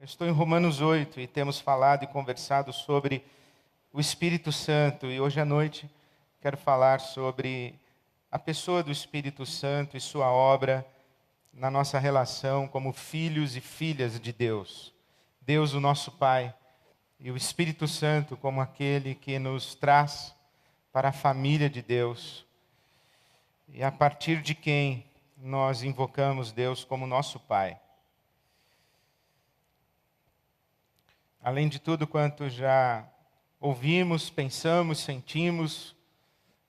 Eu estou em Romanos 8 e temos falado e conversado sobre o Espírito Santo. E hoje à noite quero falar sobre a pessoa do Espírito Santo e sua obra na nossa relação como filhos e filhas de Deus. Deus, o nosso Pai, e o Espírito Santo como aquele que nos traz para a família de Deus. E a partir de quem nós invocamos Deus como nosso Pai. Além de tudo quanto já ouvimos, pensamos, sentimos,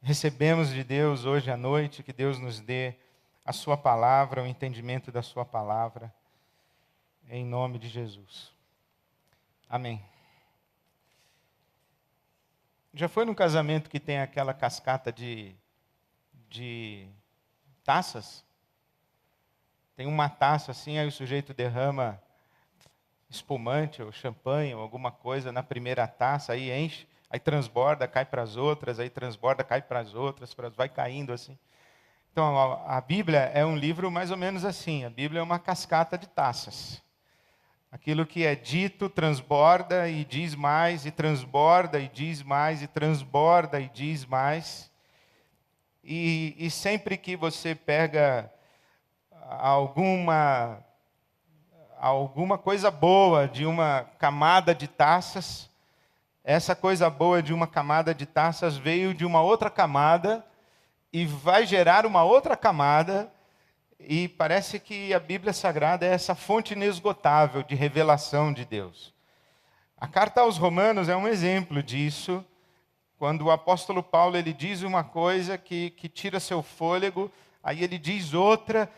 recebemos de Deus hoje à noite, que Deus nos dê a sua palavra, o entendimento da sua palavra, em nome de Jesus. Amém. Já foi num casamento que tem aquela cascata de taças? Tem uma taça assim, aí o sujeito derrama espumante ou champanhe ou alguma coisa na primeira taça, aí enche, aí transborda, cai para as outras, aí transborda, cai para as outras, vai caindo assim. Então, a Bíblia é um livro mais ou menos assim. A Bíblia é uma cascata de taças. Aquilo que é dito transborda e diz mais, e transborda e diz mais, e transborda e diz mais. E sempre que você pega alguma coisa boa de uma camada de taças, essa coisa boa de uma camada de taças veio de uma outra camada e vai gerar uma outra camada, e parece que a Bíblia Sagrada é essa fonte inesgotável de revelação de Deus. A carta aos Romanos é um exemplo disso, quando o apóstolo Paulo ele diz uma coisa que tira seu fôlego, aí ele diz outra,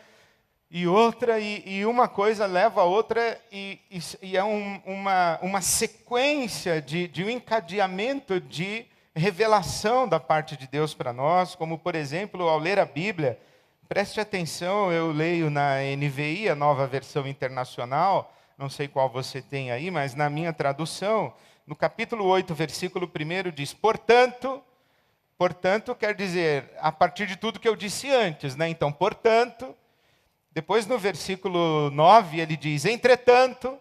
e uma coisa leva a outra, e é uma sequência de um encadeamento de revelação da parte de Deus para nós, como, por exemplo, ao ler a Bíblia, preste atenção, eu leio na NVI, a Nova Versão Internacional, não sei qual você tem aí, mas na minha tradução, no capítulo 8, versículo 1, diz, portanto quer dizer, a partir de tudo que eu disse antes, né? Então, portanto. Depois, no versículo 9, ele diz, entretanto.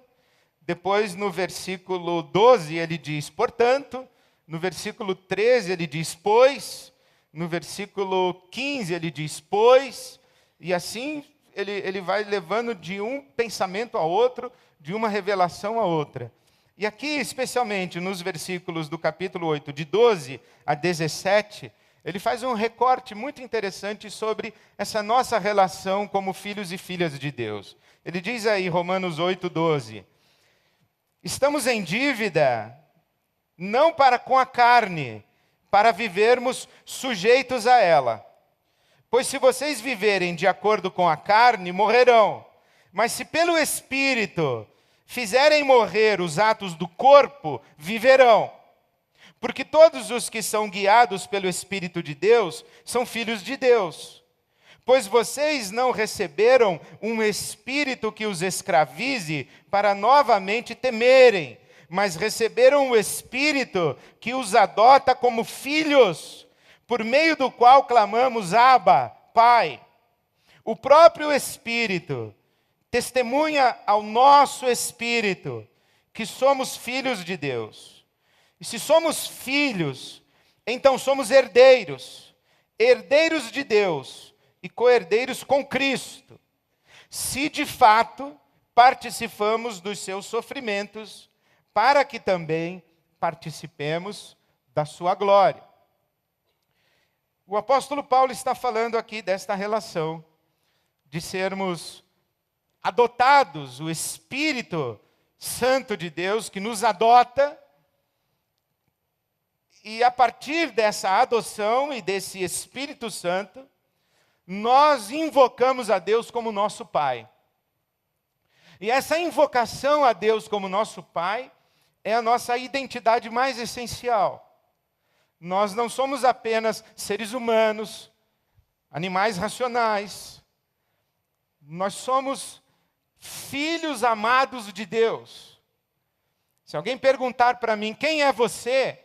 Depois, no versículo 12, ele diz, portanto. No versículo 13, ele diz, pois. No versículo 15, ele diz, pois. E assim, ele vai levando de um pensamento a outro, de uma revelação a outra. E aqui, especialmente, nos versículos do capítulo 8, de 12 a 17... ele faz um recorte muito interessante sobre essa nossa relação como filhos e filhas de Deus. Ele diz aí, Romanos 8, 12, estamos em dívida, não para com a carne, para vivermos sujeitos a ela. Pois se vocês viverem de acordo com a carne, morrerão. Mas se pelo Espírito fizerem morrer os atos do corpo, viverão. Porque todos os que são guiados pelo Espírito de Deus são filhos de Deus. Pois vocês não receberam um espírito que os escravize para novamente temerem, mas receberam um espírito que os adota como filhos, por meio do qual clamamos, Abba, Pai. O próprio Espírito testemunha ao nosso espírito que somos filhos de Deus. E se somos filhos, então somos herdeiros, herdeiros de Deus e co-herdeiros com Cristo, se de fato participamos dos seus sofrimentos, para que também participemos da sua glória. O apóstolo Paulo está falando aqui desta relação de sermos adotados, o Espírito Santo de Deus que nos adota. E a partir dessa adoção e desse Espírito Santo, nós invocamos a Deus como nosso Pai. E essa invocação a Deus como nosso Pai é a nossa identidade mais essencial. Nós não somos apenas seres humanos, animais racionais. Nós somos filhos amados de Deus. Se alguém perguntar para mim, quem é você?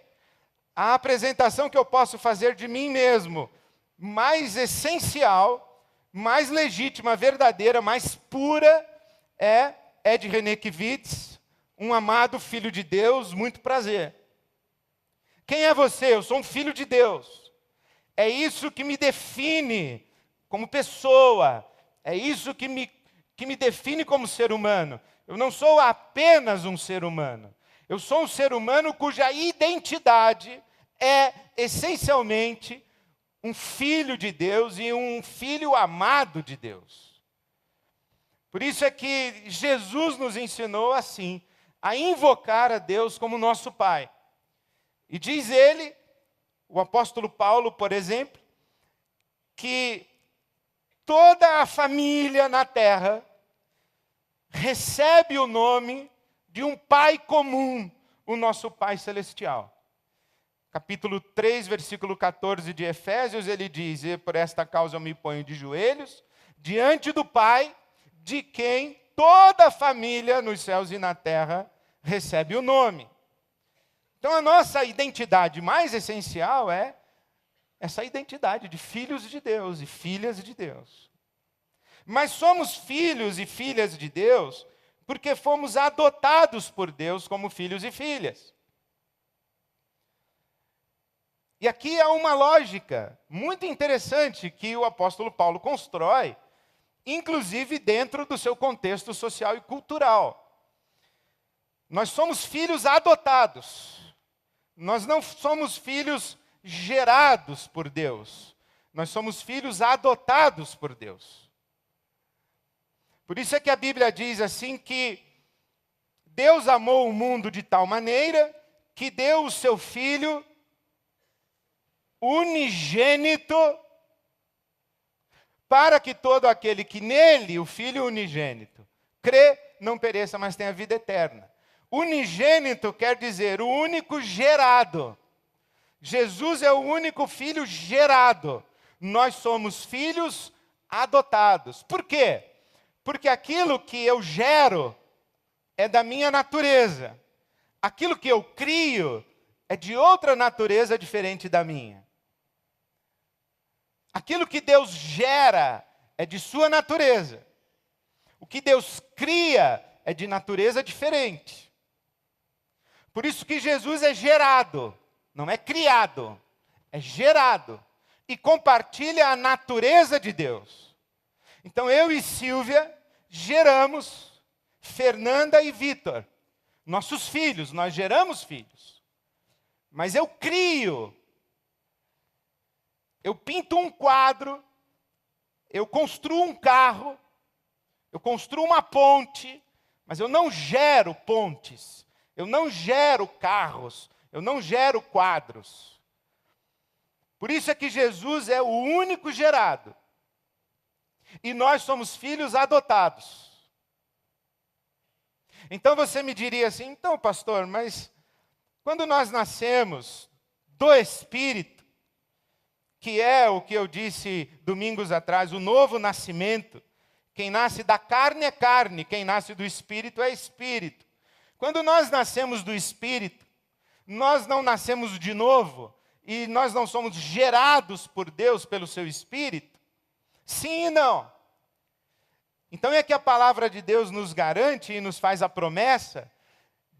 A apresentação que eu posso fazer de mim mesmo, mais essencial, mais legítima, verdadeira, mais pura, é Ed René Kivitz, um amado filho de Deus, muito prazer. Quem é você? Eu sou um filho de Deus. É isso que me define como pessoa. É isso que me define como ser humano. Eu não sou apenas um ser humano. Eu sou um ser humano cuja identidade é, essencialmente, um filho de Deus e um filho amado de Deus. Por isso é que Jesus nos ensinou assim, a invocar a Deus como nosso Pai. E diz ele, o apóstolo Paulo, por exemplo, que toda a família na terra recebe o nome de um Pai comum, o nosso Pai Celestial. Capítulo 3, versículo 14 de Efésios, ele diz: "E por esta causa eu me ponho de joelhos, diante do Pai, de quem toda a família nos céus e na terra recebe o nome." Então a nossa identidade mais essencial é essa identidade de filhos de Deus e filhas de Deus. Mas somos filhos e filhas de Deus porque fomos adotados por Deus como filhos e filhas. E aqui há uma lógica muito interessante que o apóstolo Paulo constrói, inclusive dentro do seu contexto social e cultural. Nós somos filhos adotados. Nós não somos filhos gerados por Deus. Nós somos filhos adotados por Deus. Por isso é que a Bíblia diz assim que Deus amou o mundo de tal maneira que deu o seu Filho unigênito, para que todo aquele que nele, o Filho unigênito, crê, não pereça, mas tenha vida eterna. Unigênito quer dizer o único gerado. Jesus é o único filho gerado. Nós somos filhos adotados. Por quê? Porque aquilo que eu gero é da minha natureza. Aquilo que eu crio é de outra natureza diferente da minha. Aquilo que Deus gera é de sua natureza. O que Deus cria é de natureza diferente. Por isso que Jesus é gerado, não é criado, é gerado. E compartilha a natureza de Deus. Então eu e Silvia geramos Fernanda e Vitor. Nossos filhos, nós geramos filhos. Mas eu crio. Eu pinto um quadro, eu construo um carro, eu construo uma ponte, mas eu não gero pontes, eu não gero carros, eu não gero quadros. Por isso é que Jesus é o único gerado. E nós somos filhos adotados. Então você me diria assim, então pastor, mas quando nós nascemos do Espírito, que é o que eu disse domingos atrás, o novo nascimento. Quem nasce da carne é carne, quem nasce do Espírito é Espírito. Quando nós nascemos do Espírito, nós não nascemos de novo e nós não somos gerados por Deus pelo seu Espírito? Sim e não. Então é que a palavra de Deus nos garante e nos faz a promessa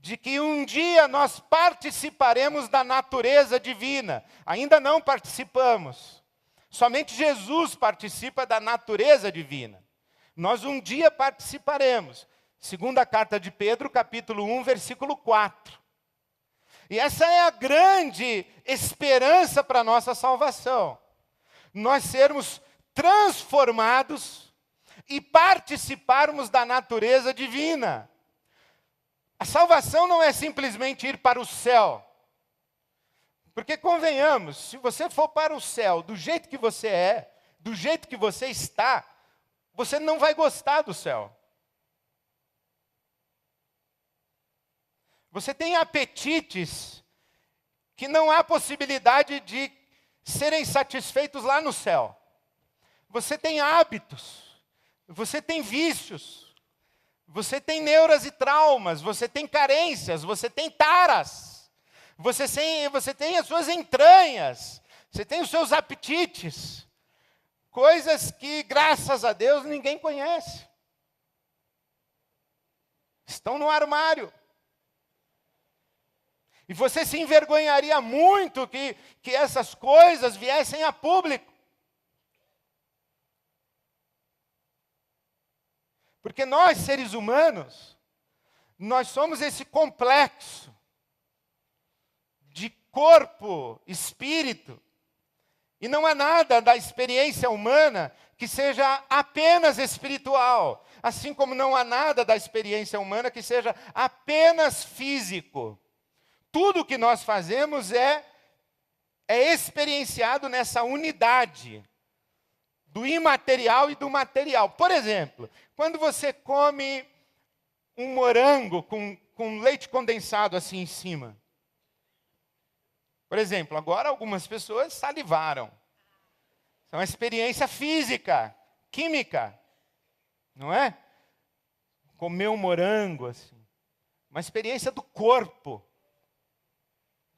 de que um dia nós participaremos da natureza divina. Ainda não participamos. Somente Jesus participa da natureza divina. Nós um dia participaremos. Segunda carta de Pedro, capítulo 1, versículo 4. E essa é a grande esperança para a nossa salvação. Nós sermos transformados e participarmos da natureza divina. A salvação não é simplesmente ir para o céu. Porque convenhamos, se você for para o céu do jeito que você é, do jeito que você está, você não vai gostar do céu. Você tem apetites que não há possibilidade de serem satisfeitos lá no céu. Você tem hábitos, você tem vícios. Você tem neuras e traumas, você tem carências, você tem taras, você tem as suas entranhas, você tem os seus apetites, coisas que, graças a Deus, ninguém conhece. Estão no armário, E você se envergonharia muito que essas coisas viessem a público. Porque nós, seres humanos, nós somos esse complexo de corpo, espírito. E não há nada da experiência humana que seja apenas espiritual. Assim como não há nada da experiência humana que seja apenas físico. Tudo que nós fazemos é experienciado nessa unidade do imaterial e do material. Por exemplo, quando você come um morango com leite condensado assim em cima. Por exemplo, agora algumas pessoas salivaram. Isso é uma experiência física, química, não é? Comer um morango assim. Uma experiência do corpo.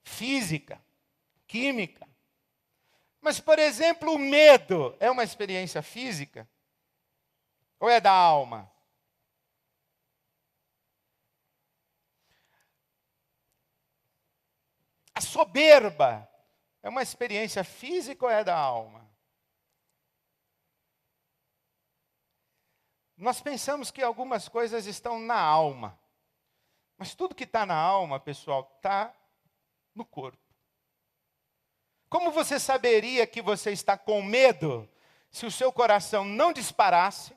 Física, química. Mas, por exemplo, o medo é uma experiência física? Ou é da alma? A soberba é uma experiência física ou é da alma? Nós pensamos que algumas coisas estão na alma. Mas tudo que está na alma, pessoal, está no corpo. Como você saberia que você está com medo se o seu coração não disparasse?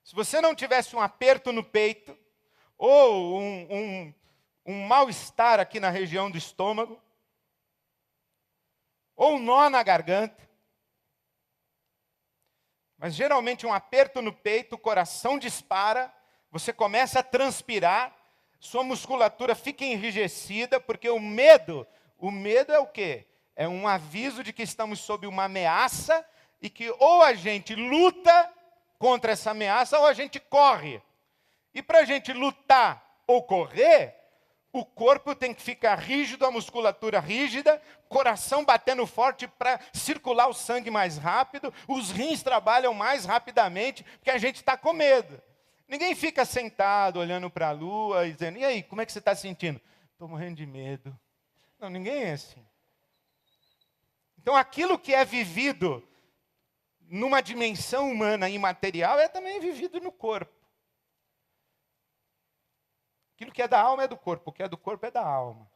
Se você não tivesse um aperto no peito, ou um mal-estar aqui na região do estômago, ou um nó na garganta. Mas geralmente um aperto no peito, o coração dispara, você começa a transpirar, sua musculatura fica enrijecida, porque o medo é o quê? É um aviso de que estamos sob uma ameaça e que ou a gente luta contra essa ameaça ou a gente corre. E para a gente lutar ou correr, o corpo tem que ficar rígido, a musculatura rígida, coração batendo forte para circular o sangue mais rápido, os rins trabalham mais rapidamente, porque a gente está com medo. Ninguém fica sentado olhando para a lua e dizendo, e aí, como é que você está sentindo? Estou morrendo de medo. Não, ninguém é assim. Então, aquilo que é vivido numa dimensão humana imaterial é também vivido no corpo. Aquilo que é da alma é do corpo, o que é do corpo é da alma.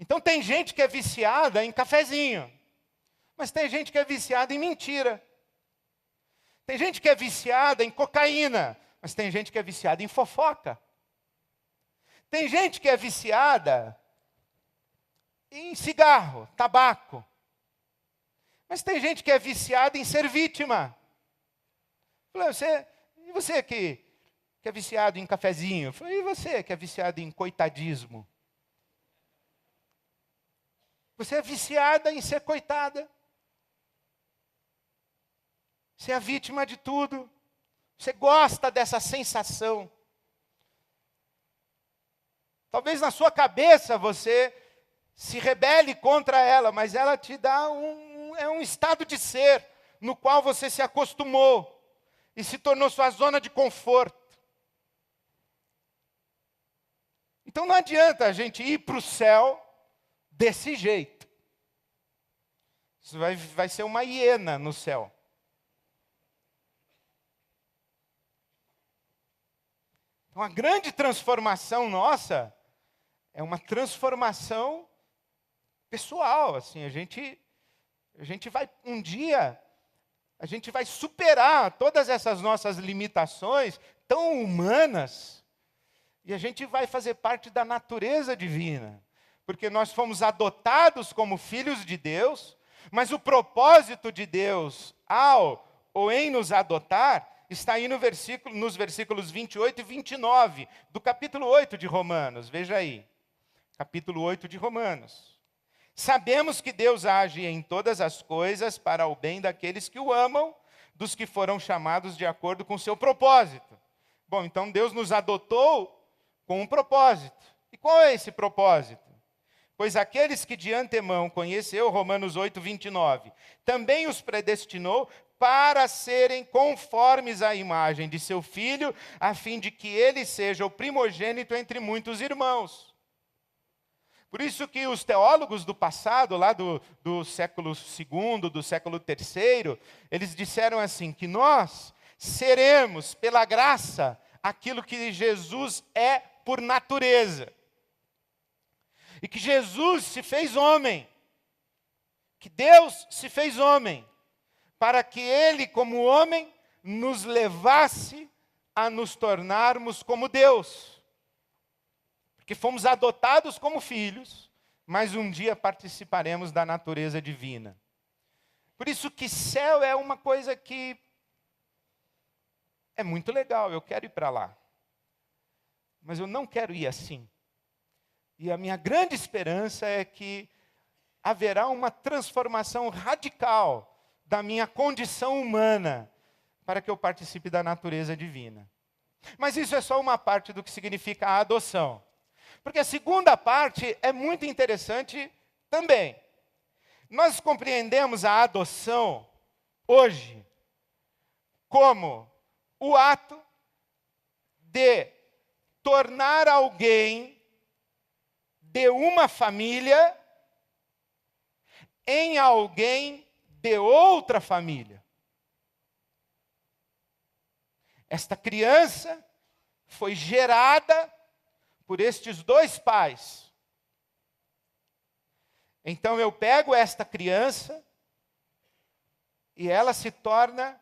Então, tem gente que é viciada em cafezinho, mas tem gente que é viciada em mentira. Tem gente que é viciada em cocaína, mas tem gente que é viciada em fofoca. Tem gente que é viciada em cigarro, tabaco. Mas tem gente que é viciada em ser vítima. E você que é viciado em cafezinho? E você que é viciado em coitadismo? Você é viciada em ser coitada. Você é a vítima de tudo. Você gosta dessa sensação. Talvez na sua cabeça você se rebele contra ela, mas ela te dá um estado de ser no qual você se acostumou e se tornou sua zona de conforto. Então não adianta a gente ir para o céu desse jeito. Isso vai ser uma hiena no céu. Então a grande transformação nossa é uma transformação pessoal. Assim, a gente vai um dia, a gente vai superar todas essas nossas limitações tão humanas e a gente vai fazer parte da natureza divina, porque nós fomos adotados como filhos de Deus, mas o propósito de Deus ao ou em nos adotar está aí nos versículos 28 e 29 do capítulo 8 de Romanos. Veja aí, capítulo 8 de Romanos. Sabemos que Deus age em todas as coisas para o bem daqueles que o amam, dos que foram chamados de acordo com o seu propósito. Bom, então Deus nos adotou com um propósito. E qual é esse propósito? Pois aqueles que de antemão conheceu, Romanos 8, 29, também os predestinou para serem conformes à imagem de seu Filho, a fim de que ele seja o primogênito entre muitos irmãos. Por isso que os teólogos do passado, lá do século II, do século III, eles disseram assim, que nós seremos, pela graça, aquilo que Jesus é por natureza. E que Jesus se fez homem, que Deus se fez homem, para que Ele, como homem, nos levasse a nos tornarmos como Deus. Porque fomos adotados como filhos, mas um dia participaremos da natureza divina. Por isso que céu é uma coisa que é muito legal, eu quero ir para lá. Mas eu não quero ir assim. E a minha grande esperança é que haverá uma transformação radical da minha condição humana para que eu participe da natureza divina. Mas isso é só uma parte do que significa a adoção. Porque a segunda parte é muito interessante também. Nós compreendemos a adoção hoje como o ato de tornar alguém de uma família em alguém de outra família. Esta criança foi gerada por estes dois pais. Então eu pego esta criança e ela se torna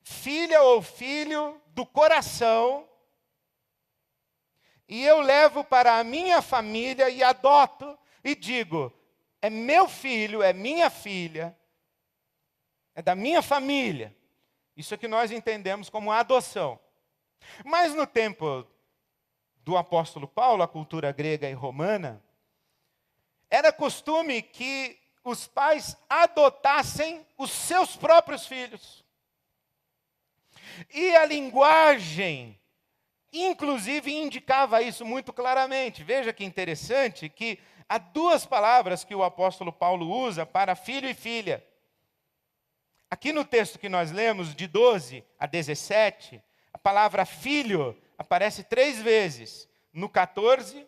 filha ou filho do coração, e eu levo para a minha família e adoto e digo, é meu filho, é minha filha, é da minha família. Isso é que nós entendemos como adoção. Mas no tempo do apóstolo Paulo, a cultura grega e romana, era costume que os pais adotassem os seus próprios filhos. E a linguagem, inclusive, indicava isso muito claramente. Veja que interessante que há duas palavras que o apóstolo Paulo usa para filho e filha. Aqui no texto que nós lemos, de 12 a 17, a palavra filho aparece 3 vezes. No 14,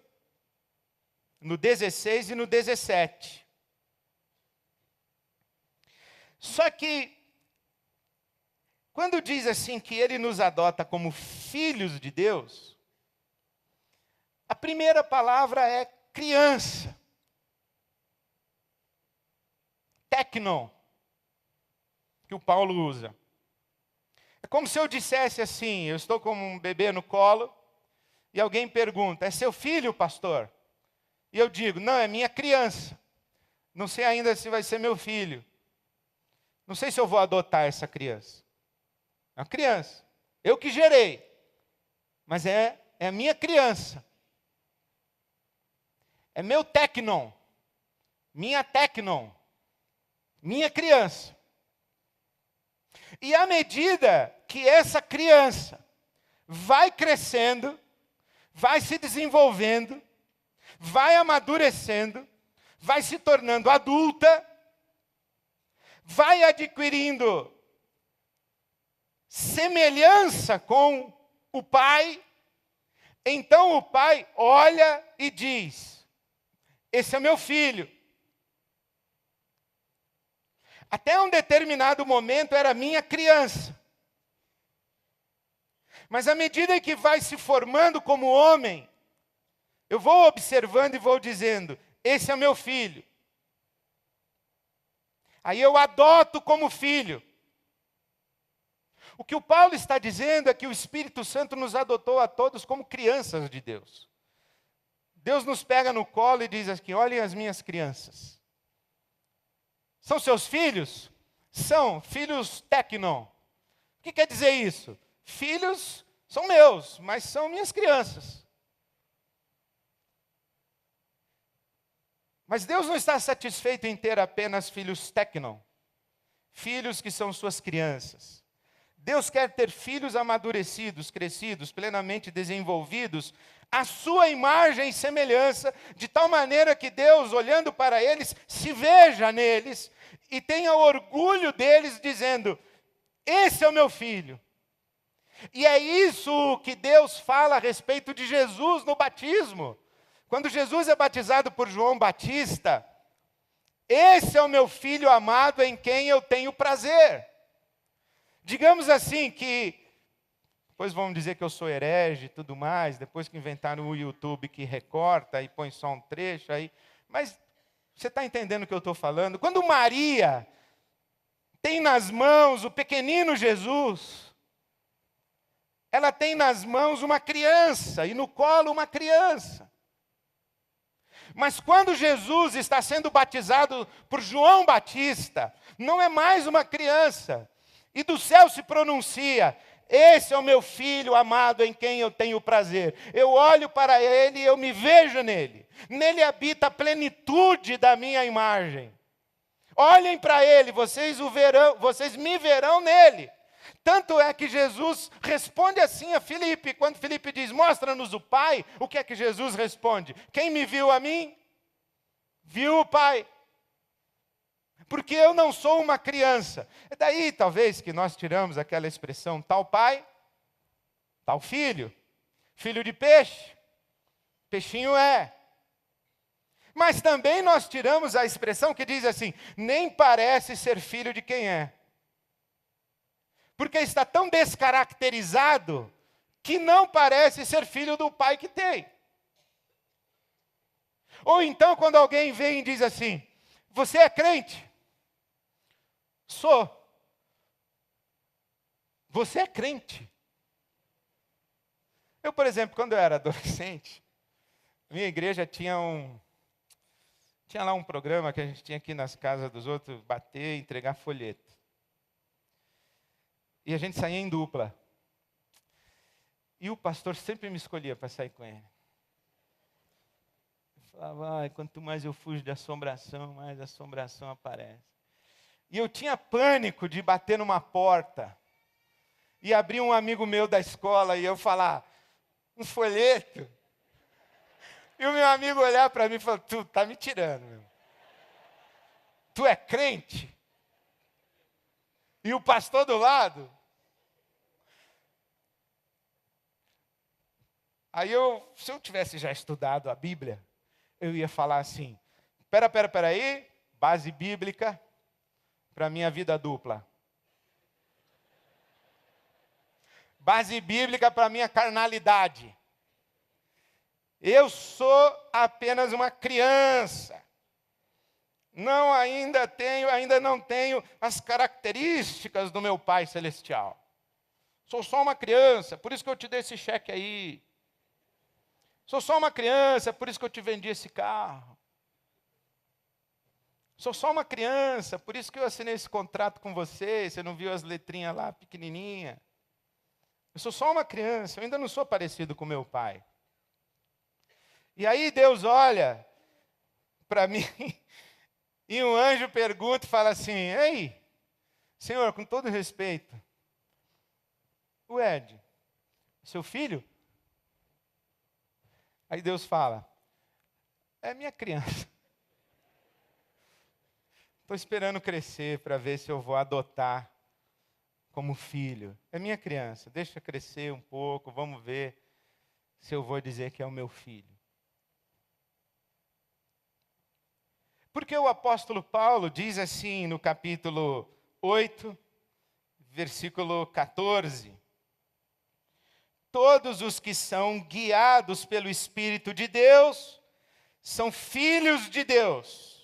no 16 e no 17. Só que, quando diz assim que ele nos adota como filhos de Deus, a primeira palavra é criança. Teknon, que o Paulo usa. É como se eu dissesse assim, eu estou com um bebê no colo, e alguém pergunta, é seu filho, pastor? E eu digo, não, é minha criança. Não sei ainda se vai ser meu filho. Não sei se eu vou adotar essa criança. É uma criança. Eu que gerei. Mas é a minha criança. É meu teknon. Minha teknon. Minha criança. E à medida que essa criança vai crescendo, vai se desenvolvendo, vai amadurecendo, vai se tornando adulta, vai adquirindo semelhança com o pai, então o pai olha e diz, esse é meu filho. Até um determinado momento era minha criança. Mas à medida que vai se formando como homem, eu vou observando e vou dizendo, esse é meu filho. Aí eu adoto como filho. O que o Paulo está dizendo é que o Espírito Santo nos adotou a todos como crianças de Deus. Deus nos pega no colo e diz assim, olhem as minhas crianças. São seus filhos? São filhos teknon. O que quer dizer isso? Filhos são meus, mas são minhas crianças. Mas Deus não está satisfeito em ter apenas filhos teknon. Filhos que são suas crianças. Deus quer ter filhos amadurecidos, crescidos, plenamente desenvolvidos, à sua imagem e semelhança, de tal maneira que Deus, olhando para eles, se veja neles e tenha orgulho deles, dizendo, esse é o meu filho. E é isso que Deus fala a respeito de Jesus no batismo. Quando Jesus é batizado por João Batista, esse é o meu filho amado em quem eu tenho prazer. Digamos assim que, depois vão dizer que eu sou herege e tudo mais, depois que inventaram o YouTube que recorta e põe só um trecho aí, mas você está entendendo o que eu estou falando? Quando Maria tem nas mãos o pequenino Jesus, ela tem nas mãos uma criança e no colo uma criança. Mas quando Jesus está sendo batizado por João Batista, não é mais uma criança. E do céu se pronuncia: esse é o meu filho amado em quem eu tenho prazer. Eu olho para ele e eu me vejo nele. Nele habita a plenitude da minha imagem. Olhem para ele, vocês me verão nele. Tanto é que Jesus responde assim a Filipe. Quando Filipe diz: mostra-nos o Pai, o que é que Jesus responde? Quem me viu a mim, viu o Pai. Porque eu não sou uma criança. É daí, talvez, que nós tiramos aquela expressão: tal pai, tal filho. Filho de peixe, peixinho é. Mas também nós tiramos a expressão que diz assim: nem parece ser filho de quem é. Porque está tão descaracterizado que não parece ser filho do pai que tem. Ou então, quando alguém vem e diz assim: você é crente? Sou. Você é crente? Eu, por exemplo, quando eu era adolescente, minha igreja tinha lá um programa que a gente tinha aqui nas casas dos outros, bater e entregar folheto. E a gente saía em dupla. E o pastor sempre me escolhia para sair com ele. Eu falava: quanto mais eu fujo de assombração, mais assombração aparece. E eu tinha pânico de bater numa porta e abrir um amigo meu da escola e eu falar: um folheto. E o meu amigo olhar para mim e falar: tu tá me tirando, meu. Tu é crente? E o pastor do lado? Aí se eu tivesse já estudado a Bíblia, eu ia falar assim: pera aí, base bíblica para minha vida dupla. Base bíblica para minha carnalidade. Eu sou apenas uma criança. Ainda não tenho as características do meu Pai Celestial. Sou só uma criança, por isso que eu te dei esse cheque aí. Sou só uma criança, por isso que eu te vendi esse carro. Sou só uma criança, por isso que eu assinei esse contrato com você. Você não viu as letrinhas lá pequenininha? Eu sou só uma criança, eu ainda não sou parecido com meu pai. E aí Deus olha para mim e um anjo pergunta e fala assim: ei, Senhor, com todo respeito, o Ed, seu filho? Aí Deus fala: é minha criança. Estou esperando crescer para ver se eu vou adotar como filho. É minha criança, deixa crescer um pouco, vamos ver se eu vou dizer que é o meu filho. Porque o apóstolo Paulo diz assim no capítulo 8, versículo 14: todos os que são guiados pelo Espírito de Deus são filhos de Deus.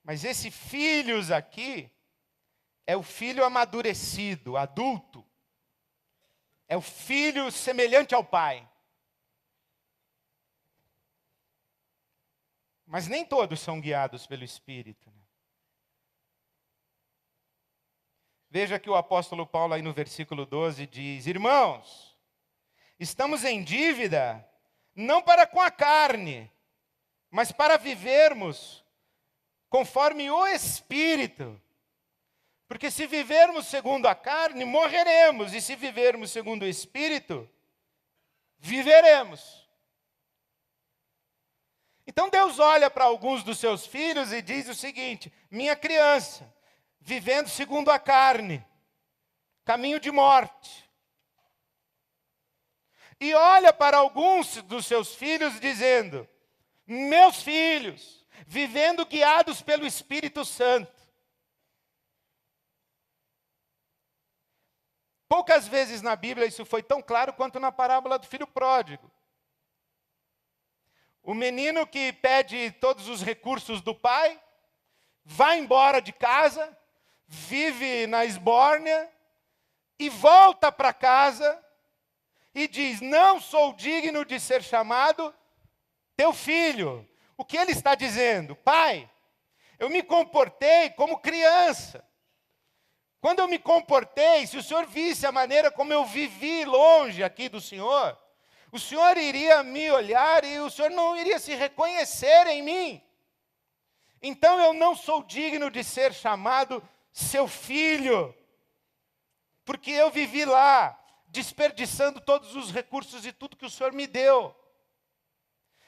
Mas esse filhos aqui é o filho amadurecido, adulto. É o filho semelhante ao pai. Mas nem todos são guiados pelo Espírito. Veja que o apóstolo Paulo aí no versículo 12 diz: irmãos, estamos em dívida, não para com a carne, mas para vivermos conforme o Espírito. Porque se vivermos segundo a carne, morreremos, e se vivermos segundo o Espírito, viveremos. Então Deus olha para alguns dos seus filhos e diz o seguinte: minha criança, vivendo segundo a carne, caminho de morte. E olha para alguns dos seus filhos dizendo: meus filhos, vivendo guiados pelo Espírito Santo. Poucas vezes na Bíblia isso foi tão claro quanto na parábola do filho pródigo. O menino que pede todos os recursos do pai, vai embora de casa, vive na esbórnia e volta para casa e diz: não sou digno de ser chamado teu filho. O que ele está dizendo? Pai, eu me comportei como criança. Quando eu me comportei, se o Senhor visse a maneira como eu vivi longe aqui do Senhor, o Senhor iria me olhar e o Senhor não iria se reconhecer em mim. Então eu não sou digno de ser chamado seu filho, porque eu vivi lá, desperdiçando todos os recursos e tudo que o Senhor me deu.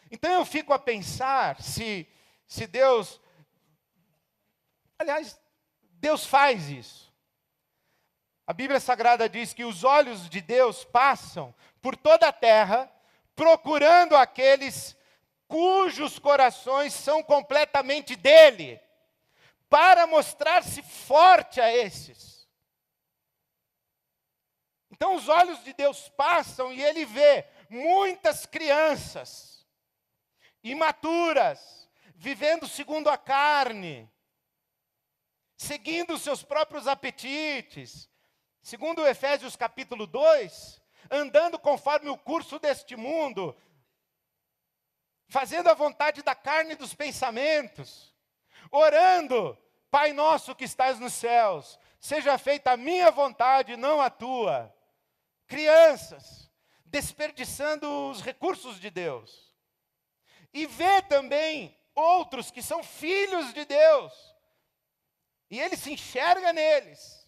Então eu fico a pensar se Deus... Aliás, Deus faz isso. A Bíblia Sagrada diz que os olhos de Deus passam por toda a terra, procurando aqueles cujos corações são completamente dele, para mostrar-se forte a esses. Então os olhos de Deus passam e ele vê muitas crianças, imaturas, vivendo segundo a carne, seguindo os seus próprios apetites, segundo Efésios capítulo 2, andando conforme o curso deste mundo, fazendo a vontade da carne e dos pensamentos, orando: Pai nosso que estás nos céus, seja feita a minha vontade, não a tua. Crianças, desperdiçando os recursos de Deus. E vê também outros que são filhos de Deus, e ele se enxerga neles.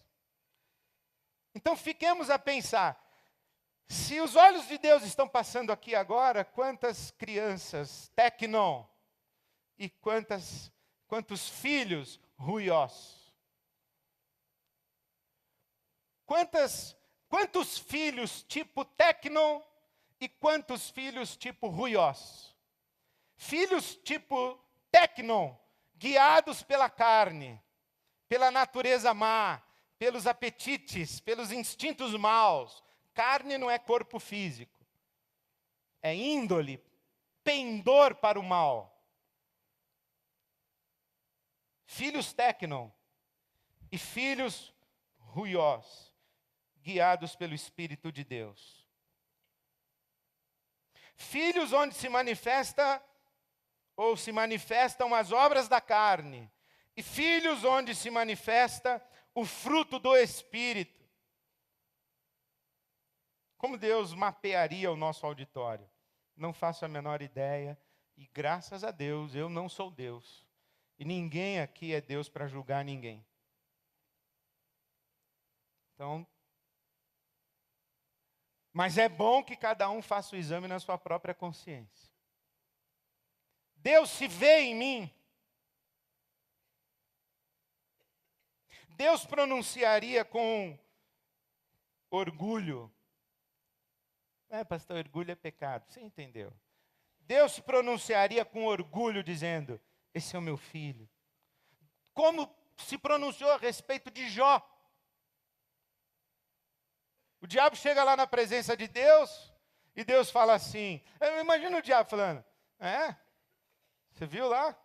Então fiquemos a pensar, se os olhos de Deus estão passando aqui agora, quantas crianças tecnon e quantos filhos ruiós? Quantos filhos tipo tecnon e quantos filhos tipo ruiós? Filhos tipo tecnon, guiados pela carne, pela natureza má, pelos apetites, pelos instintos maus. Carne não é corpo físico. É índole, pendor para o mal. Filhos tecnon e filhos ruiós, guiados pelo Espírito de Deus. Filhos onde se manifestam as obras da carne. E filhos onde se manifesta o fruto do Espírito. Como Deus mapearia o nosso auditório? Não faço a menor ideia. E graças a Deus, eu não sou Deus. E ninguém aqui é Deus para julgar ninguém. Então, mas é bom que cada um faça o exame na sua própria consciência. Deus se vê em mim. Deus pronunciaria com orgulho. Pastor, orgulho é pecado. Você entendeu? Deus se pronunciaria com orgulho dizendo: esse é o meu filho. Como se pronunciou a respeito de Jó. O diabo chega lá na presença de Deus e Deus fala assim. Imagina o diabo falando: você viu lá?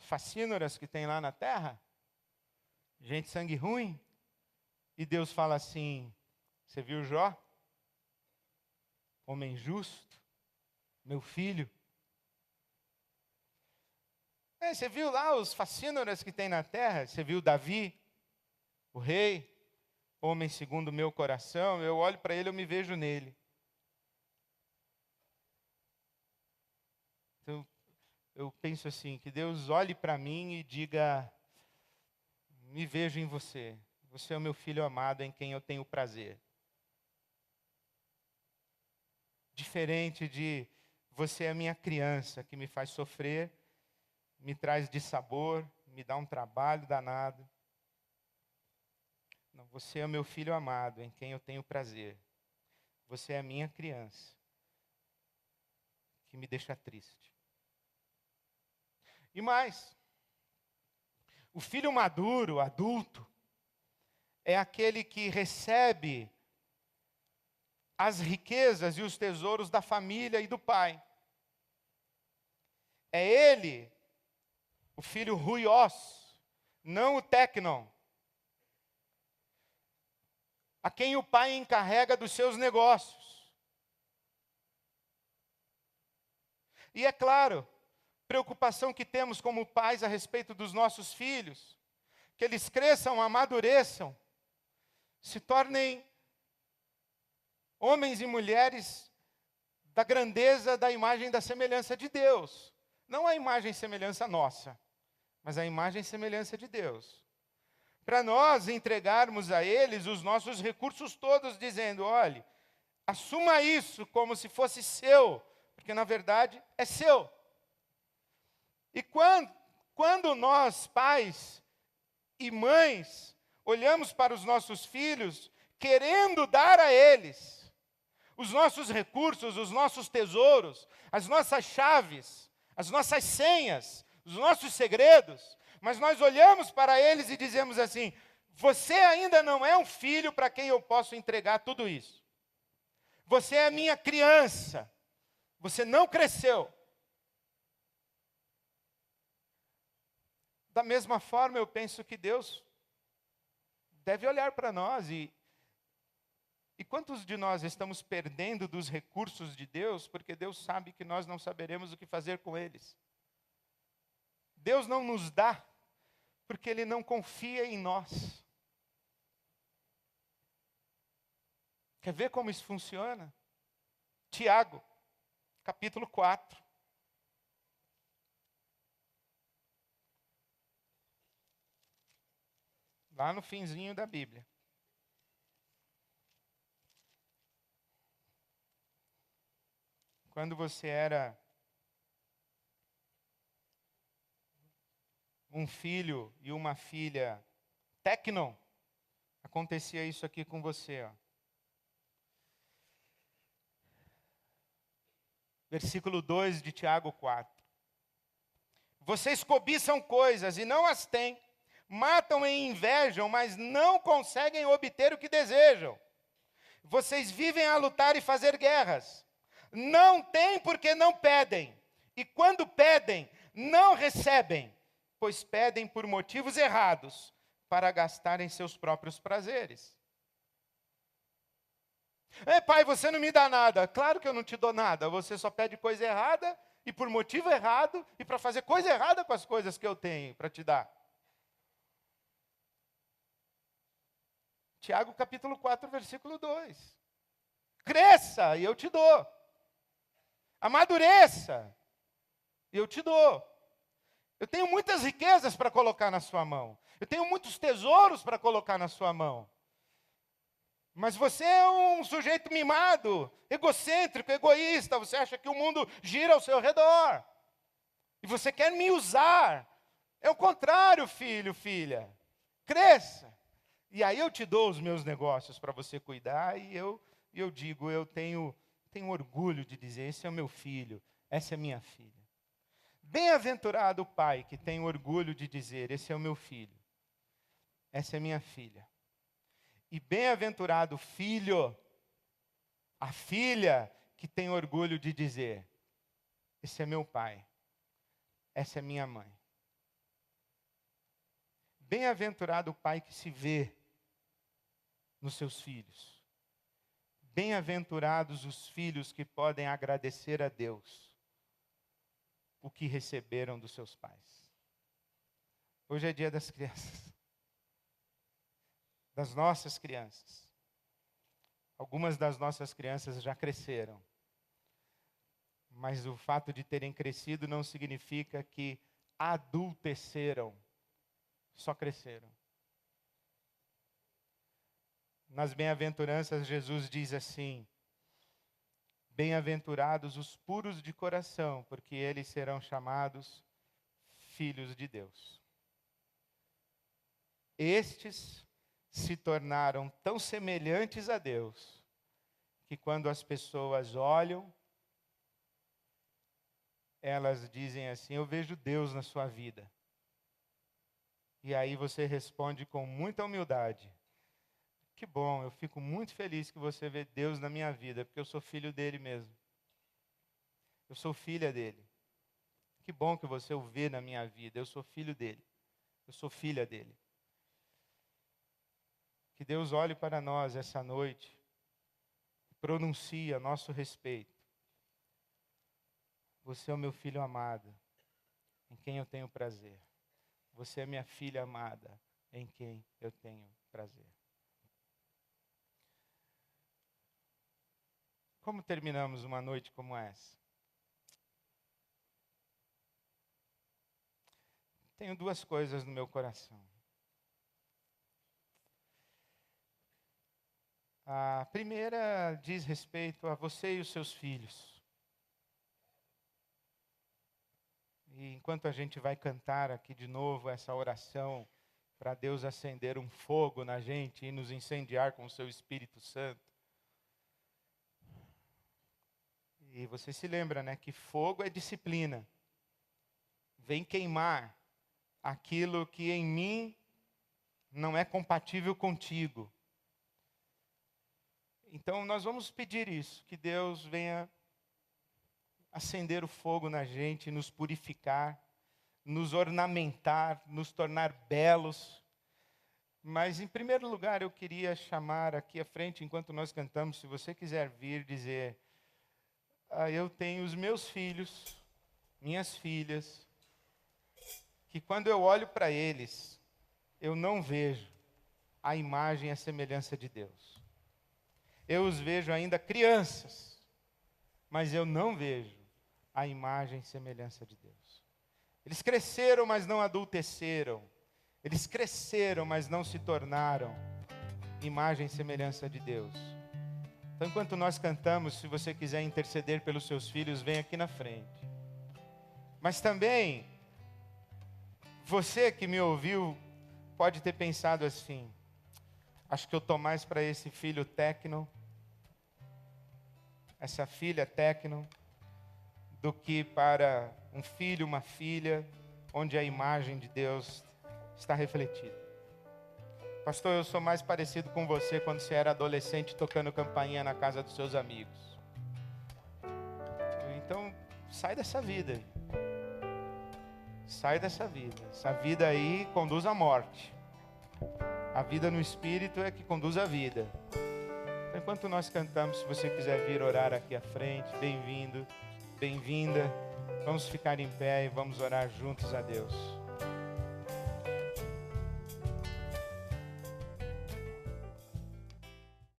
Facínoras que tem lá na terra? Gente sangue ruim. E Deus fala assim: você viu Jó? Homem justo, meu filho. Você viu lá os facínoras que tem na terra? Você viu Davi, o rei, homem segundo o meu coração? Eu olho para ele, eu me vejo nele. Então, eu penso assim, que Deus olhe para mim e diga: me vejo em você. Você é o meu filho amado em quem eu tenho prazer. Diferente de você é a minha criança que me faz sofrer, me traz dissabor, me dá um trabalho danado. Não, você é o meu filho amado em quem eu tenho prazer. Você é a minha criança. que me deixa triste. E mais, o filho maduro, adulto, é aquele que recebe as riquezas e os tesouros da família e do pai. É ele, o filho ruios, não o teknon, a quem o pai encarrega dos seus negócios. E é claro, preocupação que temos como pais a respeito dos nossos filhos, que eles cresçam, amadureçam, se tornem homens e mulheres da grandeza, da imagem e da semelhança de Deus. Não a imagem e semelhança nossa, mas a imagem e semelhança de Deus. Para nós entregarmos a eles os nossos recursos todos, dizendo, olhe, assuma isso como se fosse seu, porque na verdade é seu. E quando nós, pais e mães, olhamos para os nossos filhos, querendo dar a eles os nossos recursos, os nossos tesouros, as nossas chaves, as nossas senhas, os nossos segredos, mas nós olhamos para eles e dizemos assim, você ainda não é um filho para quem eu posso entregar tudo isso. Você é minha criança, você não cresceu. Da mesma forma, eu penso que Deus deve olhar para nós e quantos de nós estamos perdendo dos recursos de Deus porque Deus sabe que nós não saberemos o que fazer com eles. Deus não nos dá porque Ele não confia em nós. Quer ver como isso funciona? Tiago, capítulo 4. Lá no finzinho da Bíblia. Quando você era um filho e uma filha teknon, acontecia isso aqui com você. Ó. Versículo 2 de Tiago 4. Vocês cobiçam coisas e não as têm, matam e invejam, mas não conseguem obter o que desejam. Vocês vivem a lutar e fazer guerras. Não têm porque não pedem. E quando pedem, não recebem, pois pedem por motivos errados, para gastarem seus próprios prazeres. Pai, você não me dá nada. Claro que eu não te dou nada. Você só pede coisa errada, e por motivo errado, e para fazer coisa errada com as coisas que eu tenho para te dar. Tiago capítulo 4, versículo 2. Cresça e eu te dou. Amadureça e eu te dou. Eu tenho muitas riquezas para colocar na sua mão. Eu tenho muitos tesouros para colocar na sua mão. Mas você é um sujeito mimado, egocêntrico, egoísta. Você acha que o mundo gira ao seu redor. E você quer me usar. É o contrário, filho, filha. Cresça. E aí eu te dou os meus negócios para você cuidar. E eu digo, eu tenho orgulho de dizer, esse é o meu filho, essa é minha filha. Bem-aventurado o pai que tem orgulho de dizer, esse é o meu filho, essa é minha filha. E bem-aventurado o filho, a filha que tem orgulho de dizer, esse é meu pai, essa é minha mãe. Bem-aventurado o pai que se vê nos seus filhos. Bem-aventurados os filhos que podem agradecer a Deus o que receberam dos seus pais. Hoje é dia das crianças. Das nossas crianças. Algumas das nossas crianças já cresceram. Mas o fato de terem crescido não significa que adulteceram. Só cresceram. Nas bem-aventuranças, Jesus diz assim, bem-aventurados os puros de coração, porque eles serão chamados filhos de Deus. Estes se tornaram tão semelhantes a Deus, que quando as pessoas olham elas dizem assim: eu vejo Deus na sua vida. E aí você responde com muita humildade: que bom, eu fico muito feliz que você vê Deus na minha vida, porque eu sou filho dele mesmo. Eu sou filha dele. Que bom que você o vê na minha vida, eu sou filho dele. Eu sou filha dele. Que Deus olhe para nós essa noite, pronuncie a nosso respeito: você é o meu filho amado, em quem eu tenho prazer. Você é minha filha amada, em quem eu tenho prazer. Como terminamos uma noite como essa? Tenho duas coisas no meu coração. A primeira diz respeito a você e os seus filhos. E enquanto a gente vai cantar aqui de novo essa oração para Deus acender um fogo na gente e nos incendiar com o seu Espírito Santo. E você se lembra, né, que fogo é disciplina. Vem queimar aquilo que em mim não é compatível contigo. Então nós vamos pedir isso, que Deus venha acender o fogo na gente, nos purificar, nos ornamentar, nos tornar belos. Mas em primeiro lugar eu queria chamar aqui à frente, enquanto nós cantamos, se você quiser vir dizer: eu tenho os meus filhos, minhas filhas, que quando eu olho para eles, eu não vejo a imagem e a semelhança de Deus. Eu os vejo ainda crianças, mas eu não vejo a imagem e semelhança de Deus. Eles cresceram, mas não adulteceram. Eles cresceram, mas não se tornaram imagem e semelhança de Deus. Então, enquanto nós cantamos, se você quiser interceder pelos seus filhos, vem aqui na frente. Mas também, você que me ouviu, pode ter pensado assim: acho que eu estou mais para esse filho tecno, essa filha tecno, do que para um filho, uma filha, onde a imagem de Deus está refletida. Pastor, eu sou mais parecido com você quando você era adolescente tocando campainha na casa dos seus amigos. Então, sai dessa vida. Sai dessa vida. Essa vida aí conduz à morte. A vida no Espírito é que conduz à vida. Então, enquanto nós cantamos, se você quiser vir orar aqui à frente, bem-vindo, bem-vinda. Vamos ficar em pé e vamos orar juntos a Deus.